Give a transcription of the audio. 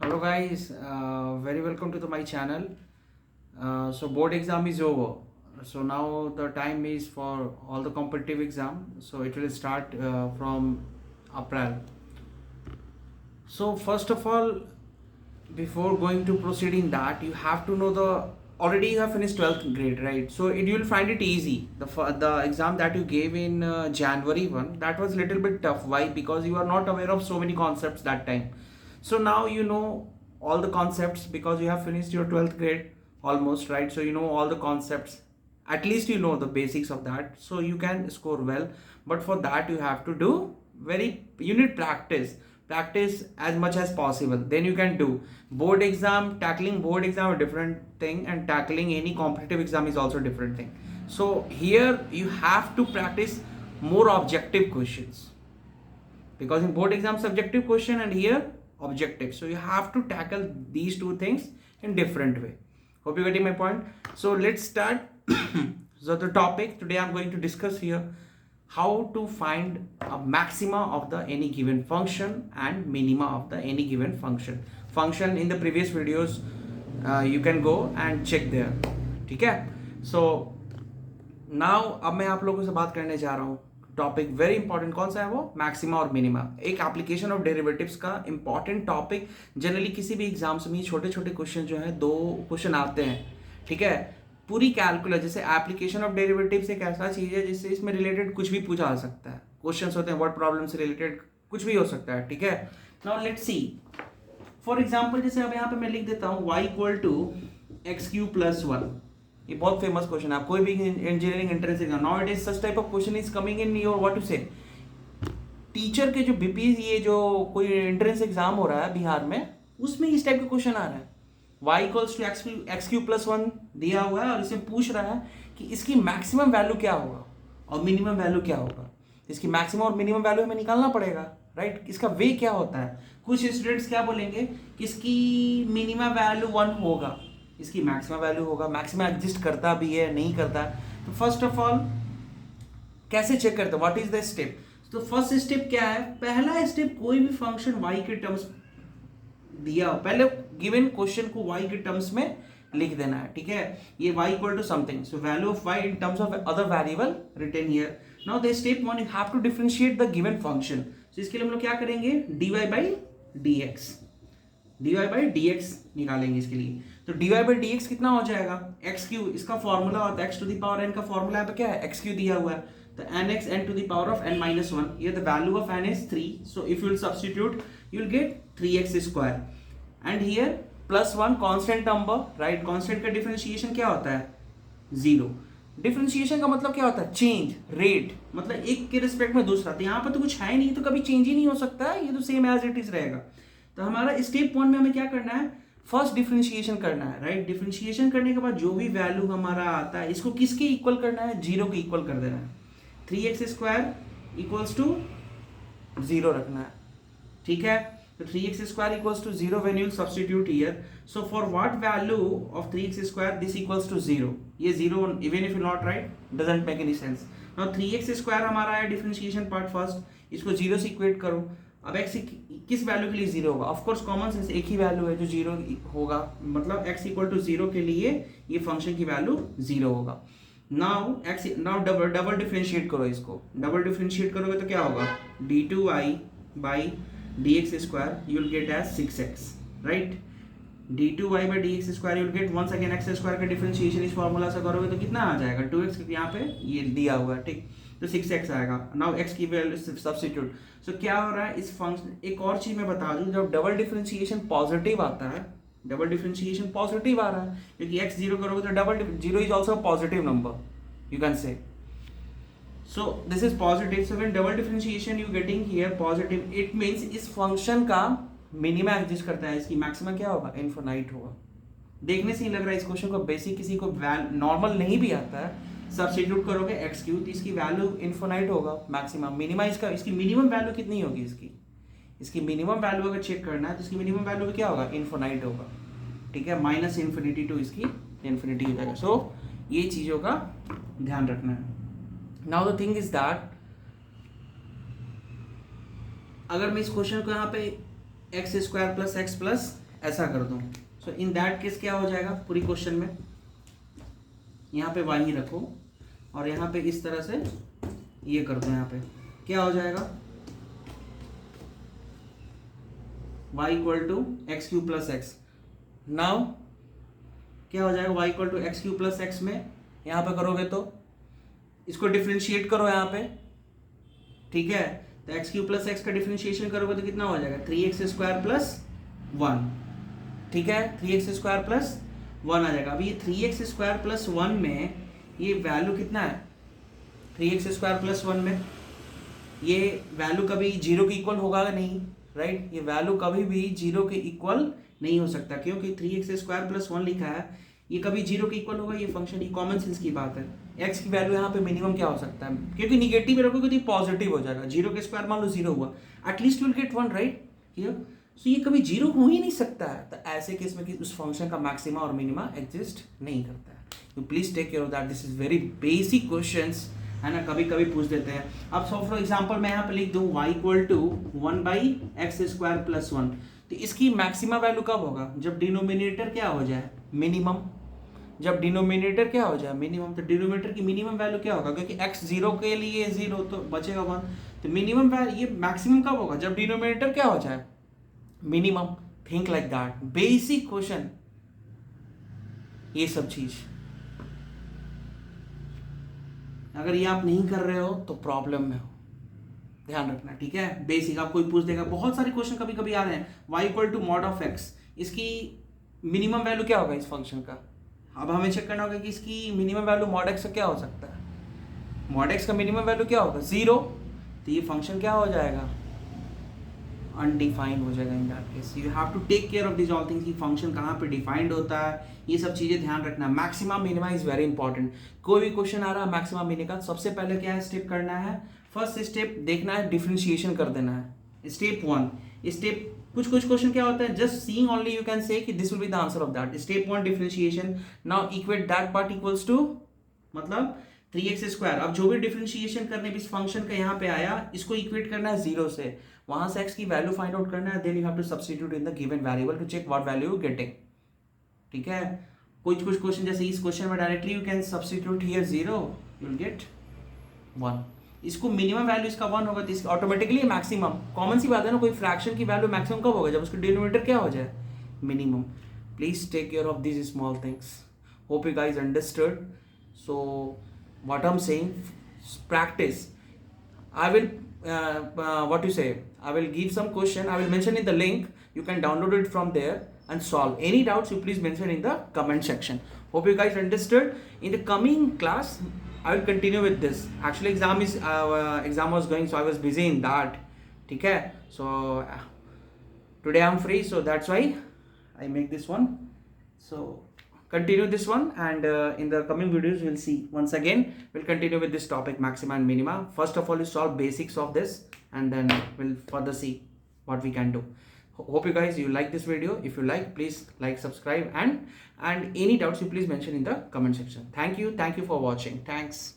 Hello guys, very welcome to my channel. So board exam is over. So now the time is for all the competitive exam. So it will start from April. So first of all, before going to proceeding that, you have to know already you have finished 12th grade, right? So you'll find it easy. The exam that you gave in January 1, that was little bit tough. Why? Because you are not aware of so many concepts that time. So now you know all the concepts because you have finished your 12th grade almost, right? So you know all the concepts, at least you know the basics of that, so you can score well. But for that you have to do you need practice as much as possible, then you can do board exam. Tackling board exam a different thing, and tackling any competitive exam is also a different thing. So here you have to practice more objective questions, because in board exam subjective question and here objective, so you have to tackle these two things in different way. Hope you're getting my point. So let's start. So the topic today I'm going to discuss here, how to find a maxima of the any given function and minima of the any given function in the previous videos. You can go and check there. ठीक है. So now अब मैं आप लोगों से बात करने जा रहा हूँ. Topic very important. कौन सा है वो? मैक्सिमा और मिनिमा. एक एप्लीकेशन ऑफ डेरिवेटिव्स का इंपॉर्टेंट टॉपिक. जनरली किसी भी एग्जाम्स में छोटे छोटे क्वेश्चन जो है, 2 क्वेश्चन आते हैं. ठीक है. पूरी कैलकुलस, जैसे एप्लीकेशन ऑफ डेरिवेटिव्स एक ऐसा चीज है जिससे इसमें रिलेटेड कुछ भी पूछा जा सकता है. क्वेश्चंस होते हैं वर्ड प्रॉब्लम से रिलेटेड, कुछ भी हो सकता है. ठीक है. Now let's see. For example जैसे अब यहाँ पे मैं लिख देता हूँ y equal to x cube plus 1. ये बहुत फेमस क्वेश्चन है. कोई भी engineering entrance exam now it is such type of question is coming in your what to say teacher के जो बीपी, ये जो कोई एंट्रेंस एग्जाम हो रहा है बिहार में, उसमें इस टाइप के क्वेश्चन आ रहा है. y equals to x cube plus 1 दिया हुआ है और इसे पूछ रहा है कि इसकी मैक्सिमम वैल्यू क्या होगा और मिनिमम वैल्यू क्या होगा. इसकी मैक्सिमम और मिनिमम वैल्यू हमें निकालना पड़ेगा, राइट. इसका वे क्या होता है. कुछ स्टूडेंट्स क्या बोलेंगे कि इसकी मिनिमम वैल्यू 1 होगा, इसकी मैक्सिमम वैल्यू होगा. मैक्सिमम एग्जिस्ट करता भी है, नहीं करता. तो फर्स्ट ऑफ ऑल कैसे चेक करते हैं, व्हाट इज द स्टेप. तो फर्स्ट स्टेप क्या है. पहला स्टेप, कोई भी फंक्शन y के टर्म्स दिया हो, पहले गिवन क्वेश्चन को y के टर्म्स में लिख देना है. ठीक है. ये y equal to something, so value of y in terms of other variable written here. Now the step 1, you have to differentiate the given function. So इसके लिए हम लोग क्या करेंगे, dy बाई dx निकालेंगे इसके लिए. तो dy बाई dx कितना हो जाएगा, एक्स क्यू. इसका फॉर्मूला होता है x to the power n का फॉर्मूला यहाँ पे क्या है, एक्स क्यू दिया हुआ है. तो nx n to the power of n minus 1. ये the value of n is 3. So if you will substitute you will get 3x square. And here plus 1 constant number, right. Constant का differentiation क्या होता है, 0. Differentiation का मतलब क्या होता है, चेंज रेट, मतलब एक के रिस्पेक्ट में दूसरा. तो यहाँ पर तो कुछ है नहीं, तो कभी चेंज ही नहीं हो सकता है, ये तो सेम एज इट इज रहेगा. तो हमारा स्टेप 1 में हमें क्या करना है, फर्स्ट डिफरेंशिएशन करना है, राइट. डिफरेंशिएशन करने के बाद जो भी वैल्यू हमारा आता है, इसको किसके इक्वल करना है, 0 के इक्वल कर देना है. 3x स्क्वायर इक्वल्स टू 0 रखना है. ठीक है. तो 3x square equals to 0 when you substitute here. So for what value of 3x square this equals to 0? ये 0 even if you not write doesn't make any sense. Now 3x square हमारा है differentiation part first. इसको 0 से equate करो. अब x किस value के लिए 0 होगा, ऑफ कोर्स कॉमन सेंस एक ही वैल्यू है जो 0 होगा, मतलब x इक्वल टू 0 के लिए ये फंक्शन की वैल्यू 0 होगा. नाउ डबल डिफरेंशिएट करो इसको. डबल डिफरेंशिएट करोगे तो क्या होगा, d2y by dx square you will get as 6x, right. d2y by dx square you will get once again x square का डिफरेंशिएशन इस फार्मूला से करोगे तो कितना आ जाएगा, 2x, क्योंकि यहाँ पे ये दिया हुआ है. ठीक. तो 6x आएगा. नाउ x की वैल्यू सब्स्टिट्यूट. सो क्या हो रहा है इस फंक्शन. एक और चीज मैं बता दूं, जब डबल डिफरेंशिएशन पॉजिटिव आता है, डबल डिफरेंशिएशन पॉजिटिव आ रहा है, क्योंकि x 0 करोगे तो double 0 is also positive number, you can से. So this is positive. So when double differentiation you getting here positive, it means इस function का मिनिमा एग्जिस्ट करता है, इसकी मैक्सिमा क्या होगा, इनफिनाइट होगा. देखने से ही लग रहा है इस क्वेश्चन को बेसिक किसी को नॉर्मल नहीं भी आता है, सब्स्टिट्यूट करोगे एक्स क्यू तो इसकी वैल्यू इनफिनाइट होगा. मैक्सिमम मिनिमा इसकी मिनिमम वैल्यू कितनी होगी, इसकी मिनिमम वैल्यू अगर चेक करना है तो इसकी मिनिमम वैल्यू क्या होगा, इनफिनाइट होगा. ठीक है. माइनस इन्फिनिटी टू इसकी इन्फिनिटी हो जाएगा. सो ये चीज़ों का ध्यान रखना है. Now the thing is that अगर मैं इस क्वेश्चन को यहाँ पे x square plus x plus ऐसा कर दूँ, सो इन दैट केस क्या हो जाएगा पूरी क्वेश्चन में, यहाँ पे y ही रखो और यहाँ पे इस तरह से ये कर दो, यहाँ पे क्या हो जाएगा y equal to x cube plus x. Now क्या हो जाएगा y equal to x cube plus x में यहाँ पे करोगे तो इसको डिफ्रेंशिएट करो यहाँ पे, ठीक है, तो एक्स क्यू प्लस एक्स का डिफ्रेंशिएशन करोगे तो कितना हो जाएगा 3x स्क्वायर प्लस 1, ठीक है, 3x स्क्वायर प्लस 1 आ जाएगा। अब ये 3x स्क्वायर प्लस 1 में ये वैल्यू कितना है 3x स्क्वायर प्लस 1 में, ये वैल्यू कभी जीरो के इक्वल होगा नहीं, राइट, ये वैल्यू कभी भी जीरो के इक्वल नहीं हो सकता क्योंकि 3x स्क्वायर प्लस 1 लिखा है, ये कभी जीरो के इक्वल होगा ये फंक्शन, ये कॉमन सेंस की बात है। x की वैल्यू यहाँ पे मिनिमम क्या हो सकता है, क्योंकि निगेटिव रखोगे तो ये पॉजिटिव हो जाएगा, जीरो के स्क्वायर मान लो जीरो हुआ, at least will get 1, right here, so ये कभी जीरो हो ही नहीं सकता है। तो ऐसे केस में कि उस फंक्शन का मैक्सिमा और मिनिमा एग्जिस्ट नहीं करता है। तो please take care of that, this is very basic questions है ना, कभी कभी पूछ देते हैं। अब सो फॉर एग्जांपल मैं यहाँ पे लिख दूँ y equal to 1/x square plus 1, तो इसकी मैक्सिमा वैल्यू कब होगा जब डिनोमिनेटर क्या हो जाए मिनिमम, जब डिनोमिनेटर क्या हो जाए मिनिमम, तो डिनोमिनेटर की मिनिमम वैल्यू क्या होगा, क्योंकि x जीरो के लिए जीरो तो बचेगा 1, तो मिनिमम वैल्यू ये मैक्सिमम कब होगा जब डिनोमिनेटर क्या हो जाए minimum. Think like that, basic question ये सब चीज, अगर ये आप नहीं कर रहे हो तो प्रॉब्लम में हो, ध्यान रखना, ठीक है। बेसिक आप कोई पूछ देगा, बहुत सारे क्वेश्चन कभी कभी आ रहे हैं, y equal to mod of x, इसकी मिनिमम वैल्यू क्या होगा इस फंक्शन का, अब हमें चेक करना होगा कि इसकी मिनिमम वैल्यू मॉड x का क्या हो सकता है, मॉड x का मिनिमम वैल्यू क्या होगा 0, तो ये फंक्शन क्या हो जाएगा अनडिफाइंड हो जाएगा। In that case you have to take care of this all things, कि फंक्शन कहाँ पे डिफाइंड होता है, ये सब चीजें ध्यान रखना। Maxima minima is very important, कोई भी क्वेश्चन आ रहा है मैक्सिमा मिनिमा का, सबसे पहले क्या है स्टेप करना है, फर्स्ट स्टेप देखना है डिफरेंशिएशन कर देना है, स्टेप 1 स्टेप, कुछ क्वेश्चन क्या होता है just seeing only you can say कि this will be the answer of that, step 1 differentiation, now equate that part equals to मतलब 3x स्क्वायर, अब जो भी डिफरेंशिएशन करने इस फंक्शन का यहाँ पे आया इसको इक्वेट करना है 0 से, वहां से x की वैल्यू फाइंड आउट करना है, then you have to substitute in the given variable to check what value you getting, ठीक है। कुछ क्वेश्चन जैसे इस क्वेश्चन में directly you can substitute here 0, you will get 1, इसको मिनिमम वैल्यू इसका 1 होगा तो इसका ऑटोमेटिकली मैक्सिमम, कॉमन सी बात है ना, कोई फ्रैक्शन की वैल्यू मैक्सिमम कब होगा जब उसका डिनोमिनेटर क्या हो जाए minimum. Please take care of this small things, hope you guys understood. So what I'm saying, practice. I will what you say, I will give some question, I will mention in the link, you can download it from there and solve. Any doubts you please mention in the comment section. Hope you guys understood. In the coming class I will continue with this, actually exam was going, so I was busy in that, okay, so today I'm free, so that's why I make this one, so continue this one, and in the coming videos we'll see, once again we'll continue with this topic maxima and minima. First of all you solve basics of this and then we'll further see what we can do. Hope you guys you like this video. If you like, please like, subscribe, and any doubts you please mention in the comment section. Thank you for watching. Thanks.